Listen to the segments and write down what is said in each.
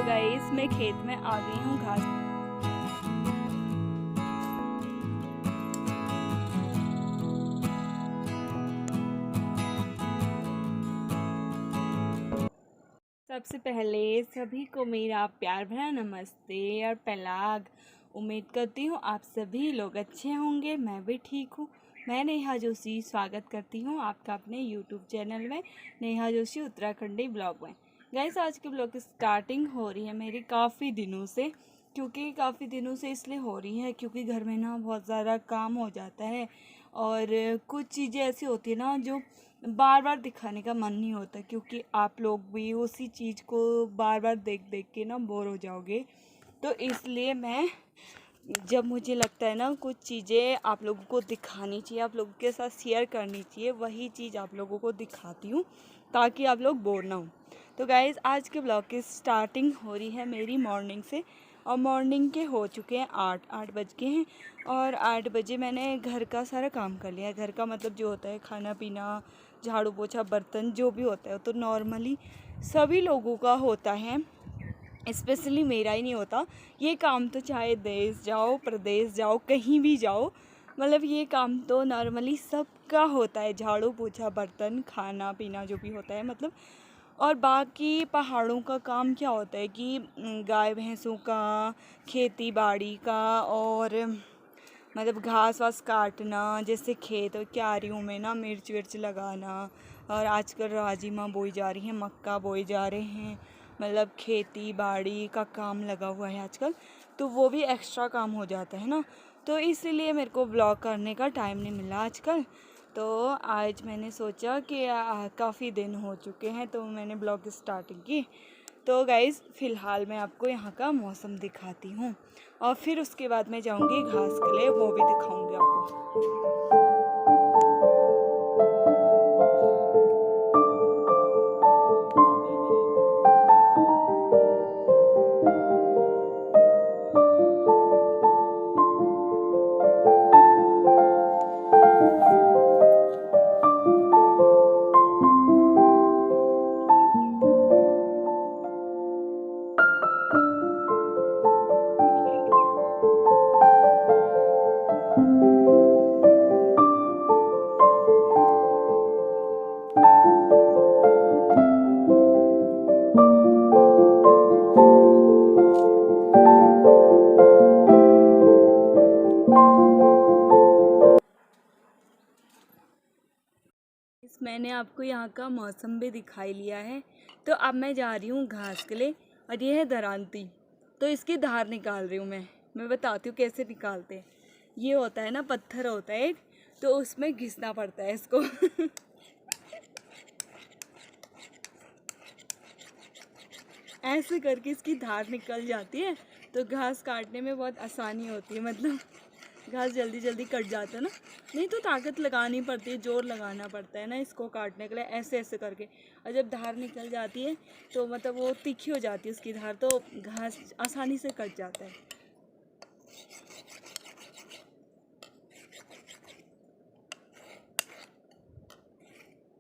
तो गाइस मैं खेत में आ गई हूँ घास। सबसे पहले सभी को मेरा प्यार भरा नमस्ते और पलाग। उम्मीद करती हूँ आप सभी लोग अच्छे होंगे, मैं भी ठीक हूँ। मैं नेहा जोशी स्वागत करती हूँ आपका अपने YouTube चैनल में, नेहा जोशी उत्तराखंडी ब्लॉग में। गाइस आज के ब्लॉग की स्टार्टिंग हो रही है मेरी काफ़ी दिनों से, क्योंकि काफ़ी दिनों से इसलिए हो रही है क्योंकि घर में ना बहुत ज़्यादा काम हो जाता है और कुछ चीज़ें ऐसी होती है ना जो बार बार दिखाने का मन नहीं होता, क्योंकि आप लोग भी उसी चीज़ को बार बार देख देख के ना बोर हो जाओगे। तो इसलिए मैं जब मुझे लगता है ना कुछ चीज़ें आप लोगों को दिखानी चाहिए, आप लोगों के साथ शेयर करनी चाहिए, वही चीज़ आप लोगों को दिखाती हूँ ताकि आप लोग बोर ना हो। तो गाइज़ आज के ब्लॉग की स्टार्टिंग हो रही है मेरी मॉर्निंग से, और मॉर्निंग के हो चुके हैं 8 बज के हैं। और 8 बजे मैंने घर का सारा काम कर लिया। घर का मतलब जो होता है खाना पीना, झाड़ू पोछा, बर्तन जो भी होता है तो नॉर्मली सभी लोगों का होता है, स्पेशली मेरा ही नहीं होता ये काम। तो चाहे देश जाओ, प्रदेश जाओ, कहीं भी जाओ, मतलब ये काम तो नॉर्मली सबका होता है, झाड़ू पोछा, बर्तन, खाना पीना जो भी होता है मतलब। और बाकी पहाड़ों का काम क्या होता है कि गाय भैंसों का, खेती बाड़ी का, और मतलब घास वास काटना, जैसे खेत और क्यारियों में ना मिर्च विर्च लगाना। और आजकल राजमा बोई जा रही हैं, मक्का बोई जा रहे हैं, मतलब खेती बाड़ी का काम लगा हुआ है आजकल, तो वो भी एक्स्ट्रा काम हो जाता है ना। तो इसीलिए मेरे को ब्लॉग करने का टाइम नहीं मिला आजकल। तो आज मैंने सोचा कि काफ़ी दिन हो चुके हैं तो मैंने ब्लॉग स्टार्टिंग की। तो गाइज़ फ़िलहाल मैं आपको यहाँ का मौसम दिखाती हूँ और फिर उसके बाद मैं जाऊँगी घास के लिए, वो भी दिखाऊँगी आपको। मैंने आपको यहाँ का मौसम भी दिखाई लिया है। तो अब मैं जा रही हूँ घास के लिए, और ये है दरांती। तो इसकी धार निकाल रही हूँ मैं बताती हूँ कैसे निकालते हैं। ये होता है ना, पत्थर होता है एक, तो उसमें घिसना पड़ता है इसको ऐसे करके इसकी धार निकल जाती है, तो घास काटने में बहुत आसानी होती है, मतलब घास जल्दी जल्दी कट जाता है ना। नहीं तो ताकत लगानी पड़ती है, जोर लगाना पड़ता है ना इसको काटने के लिए, ऐसे ऐसे करके। और जब धार निकल जाती है तो मतलब वो तीखी हो जाती है उसकी धार, तो घास आसानी से कट जाता है।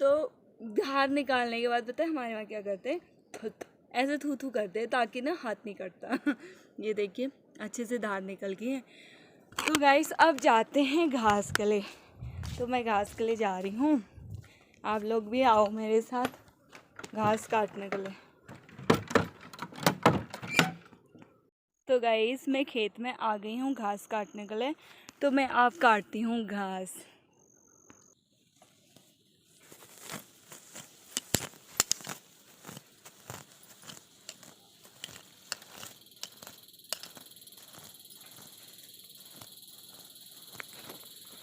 तो धार निकालने के बाद पता है हमारे वहाँ क्या करते हैं, ऐसे थू थू करते हैं ताकि ना हाथ नहीं कटता ये देखिए अच्छे से धार निकल गई है। तो गाइस अब जाते हैं घास के लिए। तो मैं घास के लिए जा रही हूँ, आप लोग भी आओ मेरे साथ घास काटने के लिए। तो गाइस मैं खेत में आ गई हूँ घास काटने के लिए। तो मैं अब काटती हूँ घास।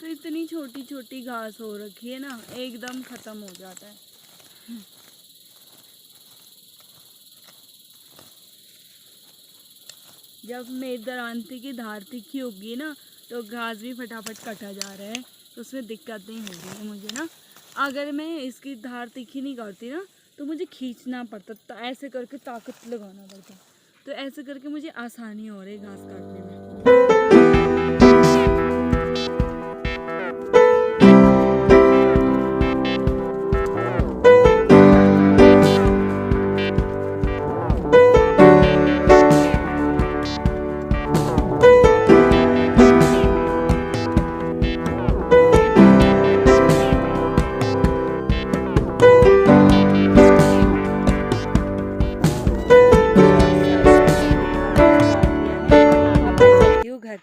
तो इतनी छोटी छोटी घास हो रखी है ना, एकदम ख़त्म हो जाता है। जब मेरी दरांती की धार तीखी होगी ना तो घास भी फटाफट कटा जा रहा है, तो उसमें दिक्कत नहीं हो रही है मुझे ना। अगर मैं इसकी धार तीखी नहीं करती ना तो मुझे खींचना पड़ता, तो ऐसे करके ताकत लगाना पड़ता, तो ऐसे करके मुझे आसानी हो रही है घास काटने में।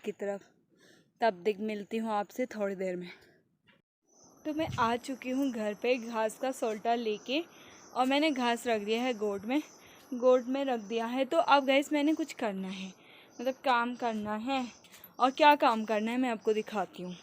की तरफ। तब मिलती हूँ आपसे थोड़ी देर में। तो मैं आ चुकी हूँ घर पे घास का सोल्टा लेके, और मैंने घास रख दिया है गोड में रख दिया है। तो अब गाइस मैंने कुछ करना है, मतलब काम करना है। और क्या काम करना है मैं आपको दिखाती हूँ।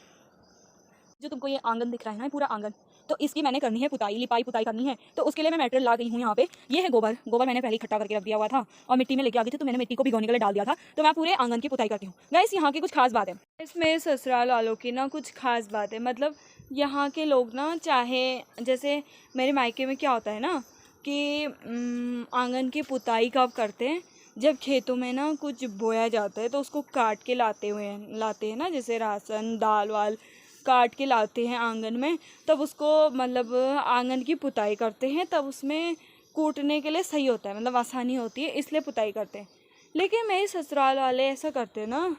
जो तुमको ये आंगन दिख रहा है ना, पूरा आंगन, तो इसकी मैंने करनी है पुताई, लिपाई पुताई करनी है। तो उसके लिए मैं मटेरियल ला गई हूँ यहाँ पे। ये है गोबर मैंने पहले इकट्ठा करके रख दिया हुआ था और मिट्टी में लेके आ गई थी, तो मैंने मिट्टी को भिगोने के लिए डाल दिया था। तो मैं पूरे आंगन की पुताई करती हूँ। गाइस यहाँ की कुछ खास बात है, इसमें ससुराल वालों की ना कुछ खास बात है। मतलब यहाँ के लोग ना, चाहे जैसे मेरे मायके में क्या होता है ना कि आंगन की पुताई कब करते हैं, जब खेतों में ना कुछ बोया जाता है तो उसको काट के लाते हैं ना, जैसे राशन दाल वाल काट के लाते हैं आंगन में, तब उसको मतलब आंगन की पुताई करते हैं। तब उसमें कूटने के लिए सही होता है, मतलब आसानी होती है, इसलिए पुताई करते हैं। लेकिन मेरे ससुराल वाले ऐसा करते हैं ना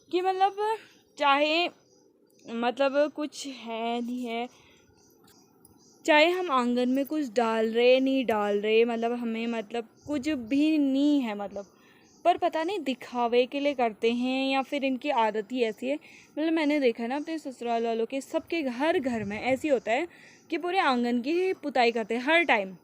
कि मतलब चाहे मतलब कुछ है नहीं है, चाहे हम आंगन में कुछ डाल रहे नहीं डाल रहे, मतलब हमें मतलब कुछ भी नहीं है, मतलब पर पता नहीं दिखावे के लिए करते हैं या फिर इनकी आदत ही ऐसी है। मतलब मैंने देखा ना अपने ससुराल वालों के सबके हर घर में ऐसी होता है कि पूरे आंगन की पुताई करते हैं हर टाइम,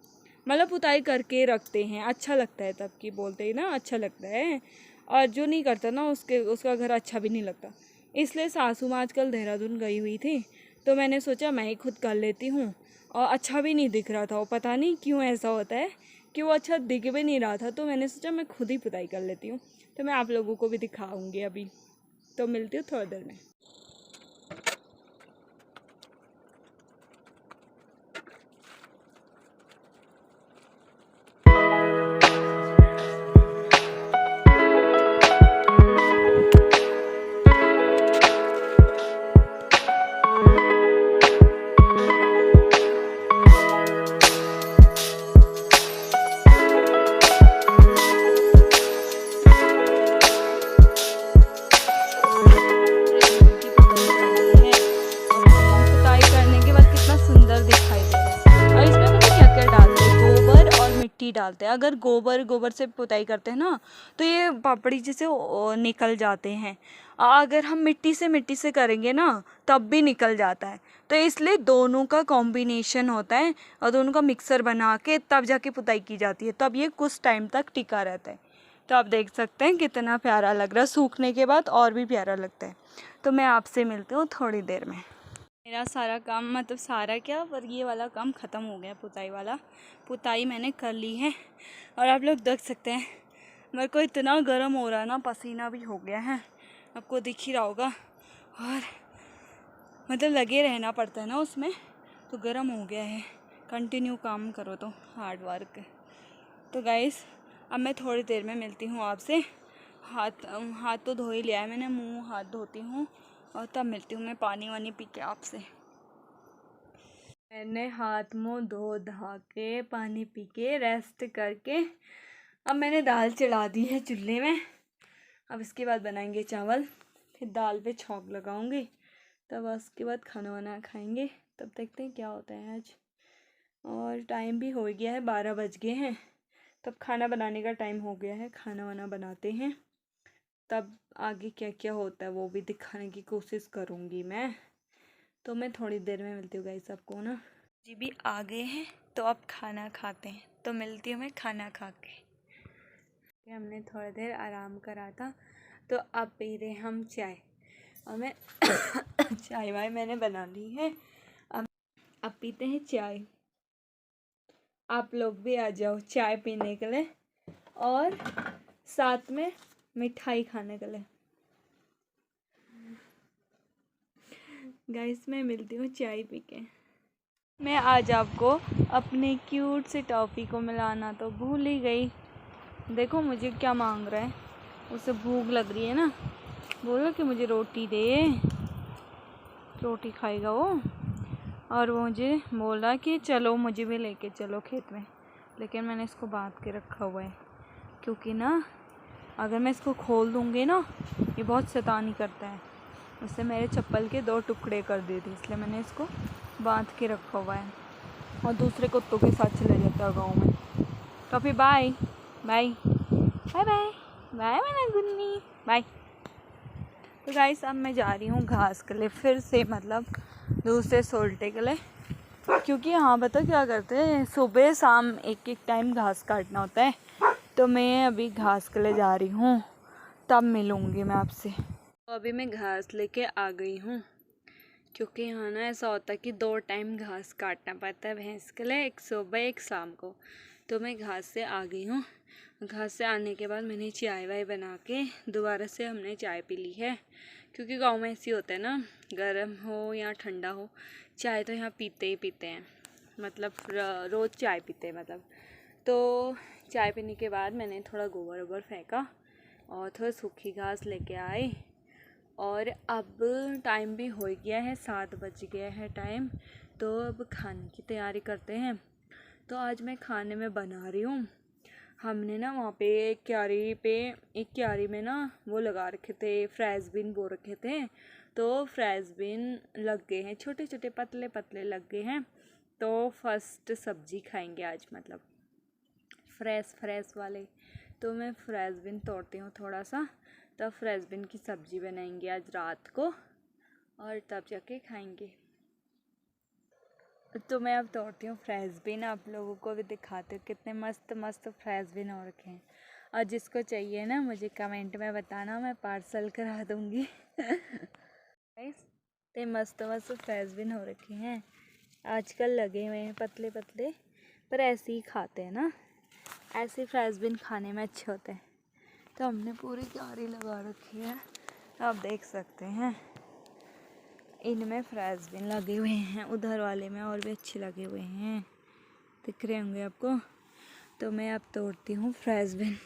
मतलब पुताई करके रखते हैं। अच्छा लगता है, तब की बोलते हैं ना अच्छा लगता है, और जो नहीं करता ना उसका घर अच्छा भी नहीं लगता। इसलिए सासू माँ आजकल देहरादून गई हुई थी, तो मैंने सोचा मैं ही खुद कर लेती हूँ। और अच्छा भी नहीं दिख रहा था, वो पता नहीं क्यों ऐसा होता है कि वो अच्छा दिख भी नहीं रहा था, तो मैंने सोचा मैं खुद ही पुताई कर लेती हूँ। तो मैं आप लोगों को भी दिखाऊंगी अभी। तो मिलती हूँ थोड़ी देर में। डालते हैं, अगर गोबर से पुताई करते हैं ना तो ये पापड़ी जैसे निकल जाते हैं। अगर हम मिट्टी से करेंगे ना तब भी निकल जाता है। तो इसलिए दोनों का कॉम्बिनेशन होता है और दोनों का मिक्सर बना के तब जाके पुताई की जाती है, तब ये कुछ टाइम तक टिका रहता है। तो आप देख सकते हैं कितना प्यारा लग रहा है, सूखने के बाद और भी प्यारा लगता है। तो मैं आपसे मिलती हूँ थोड़ी देर में। मेरा सारा काम, मतलब सारा क्या, पर ये वाला काम ख़त्म हो गया, पुताई वाला। पुताई मैंने कर ली है और आप लोग देख सकते हैं मेरे को इतना गर्म हो रहा है ना, पसीना भी हो गया है, आपको दिख ही रहा होगा। और मतलब लगे रहना पड़ता है ना उसमें, तो गर्म हो गया है। कंटिन्यू काम करो तो हार्ड वर्क। तो गाइस अब मैं थोड़ी देर में मिलती हूँ आपसे। हाथ तो धो ही लिया है मैंने, मुँह हाथ धोती हूँ और तब मिलती हूँ मैं पानी वानी पी के आपसे। मैंने हाथ मुँह धो धा के पानी पी के रेस्ट करके अब मैंने दाल चढ़ा दी है चूल्हे में। अब इसके बाद बनाएंगे चावल, फिर दाल पे छौंक लगाऊंगी, तब उसके बाद खाना वाना खाएंगे। तब देखते हैं क्या होता है आज। और टाइम भी हो गया है, 12 बज गए हैं, तब खाना बनाने का टाइम हो गया है। खाना वाना बनाते हैं, तब आगे क्या क्या होता है वो भी दिखाने की कोशिश करूँगी मैं। तो मैं थोड़ी देर में मिलती हूँ गाइस आपको ना। जी भी आ गए हैं, तो अब खाना खाते हैं। तो मिलती हूँ मैं खाना खा के। हमने थोड़ी देर आराम करा था, तो अब पी रहे हम चाय। और मैं चाय वाय मैंने बना ली है, अब पीते हैं चाय। आप लोग भी आ जाओ चाय पीने के लिए और साथ में मिठाई खाने के लिए। गाइस मैं मिलती हूँ चाय पी के। मैं आज आपको अपने क्यूट से टॉफ़ी को मिलाना तो भूल ही गई। देखो मुझे क्या मांग रहा है, उसे भूख लग रही है ना, बोलो कि मुझे रोटी दे, रोटी खाएगा वो। और वो मुझे बोल रहा कि चलो मुझे भी लेके चलो खेत में, लेकिन मैंने इसको बांध के रखा हुआ है, क्योंकि ना अगर मैं इसको खोल दूँगी ना ये बहुत शैतानी करता है। उससे मेरे चप्पल के 2 टुकड़े कर दिए थे, इसलिए मैंने इसको बांध के रखा हुआ है और दूसरे कुत्तों के साथ चले जाता है गाँव में। तो फिर bye bye bye bye bye मैंने गुन्नी बाय। तो गाइस अब मैं जा रही हूँ घास के लिए फिर से, मतलब दूसरे सोल्टे के लिए, क्योंकि यहाँ पता क्या करते हैं, सुबह शाम एक टाइम घास काटना होता है। तो मैं अभी घास के लिए जा रही हूँ, तब मिलूँगी मैं आपसे। तो अभी मैं घास लेके आ गई हूँ, क्योंकि यहाँ ना ऐसा होता है कि 2 टाइम घास काटना पड़ता है भैंस के लिए, एक सुबह एक शाम को। तो मैं घास से आ गई हूँ। घास से आने के बाद मैंने चाय वाय बना के दोबारा से हमने चाय पी ली है, क्योंकि गांव में ऐसी होता है ना, गर्म हो या ठंडा हो, चाय तो यहाँ पीते ही पीते हैं, मतलब रोज़ चाय पीते हैं मतलब। तो चाय पीने के बाद मैंने थोड़ा गोबर वोबर फेंका और थोड़ा सूखी घास लेके आई। और अब टाइम भी हो गया है, 7 बज गया है टाइम। तो अब खाने की तैयारी करते हैं। तो आज मैं खाने में बना रही हूँ, हमने ना वहाँ पे एक क्यारी में ना वो लगा रखे थे, फ्रेश बीन बो रखे थे। तो फ्रेश बीन लग गए हैं, छोटे छोटे पतले पतले लग गए हैं। तो फर्स्ट सब्जी खाएंगे आज, मतलब फ्रेश वाले। तो मैं फ्रेश बीन तोड़ती हूँ थोड़ा सा, तब फ्रेश बीन की सब्जी बनाएंगे आज रात को, और तब जाके खाएंगे। तो मैं अब तोड़ती हूँ फ्रेश बीन, आप लोगों को भी दिखाती हूँ कितने मस्त मस्त फ्रेश बीन हो रखे हैं। और जिसको चाहिए ना मुझे कमेंट में बताना, मैं पार्सल करा दूँगी। ते मस्त मस्त फ्रेश बीन हो रखे हैं, आजकल लगे हुए हैं पतले पतले, पर ऐसे ही खाते हैं ना, ऐसे फ्रेश बीन खाने में अच्छे होते हैं। तो हमने पूरी क्यारी लगा रखी है, आप देख सकते हैं इनमें फ्रेश बीन लगे हुए हैं, उधर वाले में और भी अच्छे लगे हुए हैं, दिख रहे होंगे आपको। तो मैं अब तोड़ती हूँ फ्रेश बीन।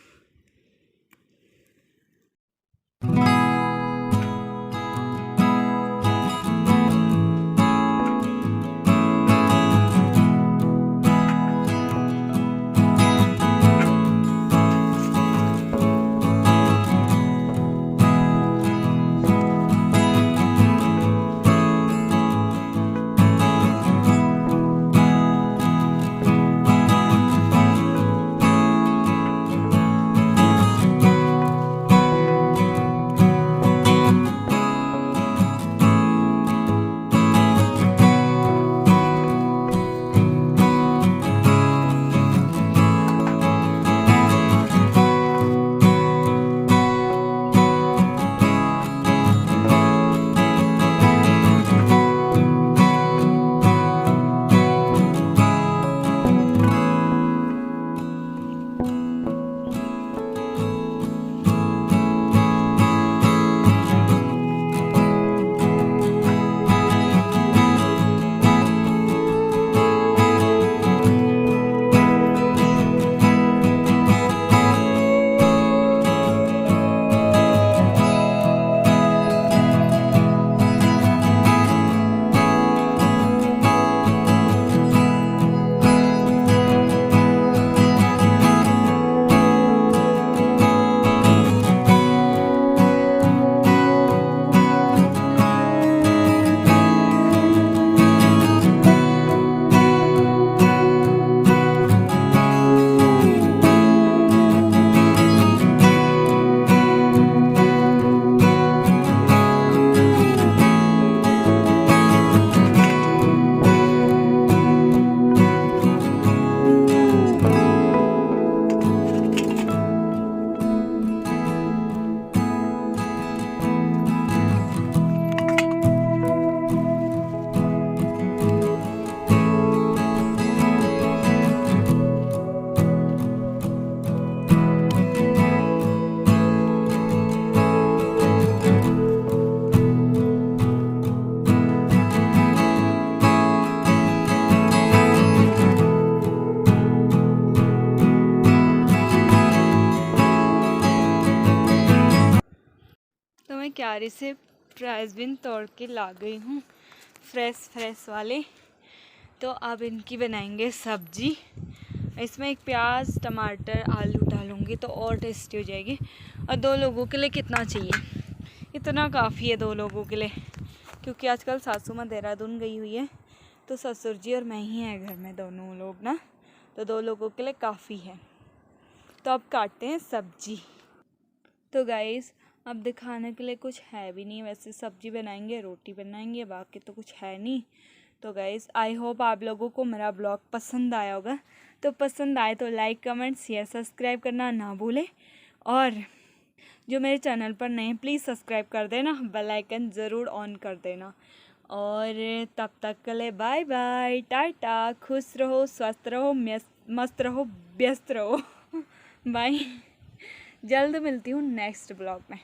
क्यारी से फ्रेश बीन तोड़ के ला गई हूँ, फ्रेश वाले। तो अब इनकी बनाएंगे सब्जी। इसमें एक प्याज टमाटर आलू डालूँगी तो और टेस्टी हो जाएगी। और 2 लोगों के लिए कितना चाहिए, इतना काफ़ी है 2 लोगों के लिए, क्योंकि आजकल सासू माँ देहरादून गई हुई है, तो ससुर जी और मैं ही हैं घर में, दोनों लोग ना, तो 2 लोगों के लिए काफ़ी है। तो अब काटते हैं सब्जी। तो गाइस अब दिखाने के लिए कुछ है भी नहीं, वैसे सब्जी बनाएंगे, रोटी बनाएंगे, बाकी तो कुछ है नहीं। तो गाइस आई होप आप लोगों को मेरा ब्लॉग पसंद आया होगा। तो पसंद आए तो लाइक कमेंट शेयर सब्सक्राइब करना ना भूलें, और जो मेरे चैनल पर नए हैं प्लीज़ सब्सक्राइब कर देना, बेल आइकन ज़रूर ऑन कर देना। और तब तक के लिए बाय बाय, टाटा, खुश रहो, स्वस्थ रहो, मस्त रहो, व्यस्त रहो। बाय। जल्द मिलती हूँ नेक्स्ट ब्लॉग में।